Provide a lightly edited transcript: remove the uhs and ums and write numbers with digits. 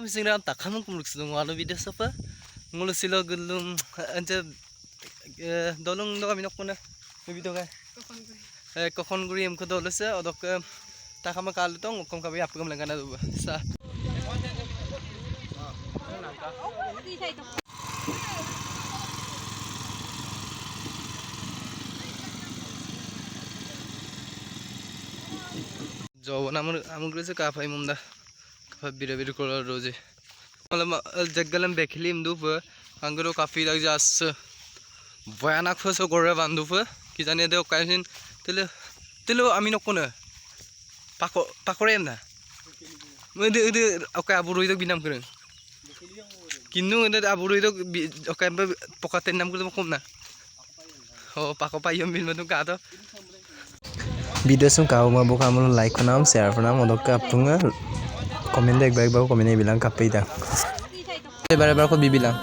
singra takam kumluk sidung walu video apa ngulu silo gelum anje dolong do kami nokuna video kan kokon guri em ko dolese odok takama kalu tong kom kabi apgam langana do sa jawab amul grese ka phai mumda ka bira bira kola roje malam jaggalam bekhilim dupa angro kafi lag jas ভয়ানক ফসো করে বান্ধব কি জানি দে কাইন তেলে আমি নকোনে পাকরে না মদে দে ওকে আবুরই তো বিনাম করে কিন্তু এদে আবুরই তো ওকে পকাতের নাম করে কম না ও পাকো পাইম বিল মতো কা তো video sung kau ma buka mun like panam share panam odok ka aptunga comment ek bag bag comment bilang kapai da bare ko bibilang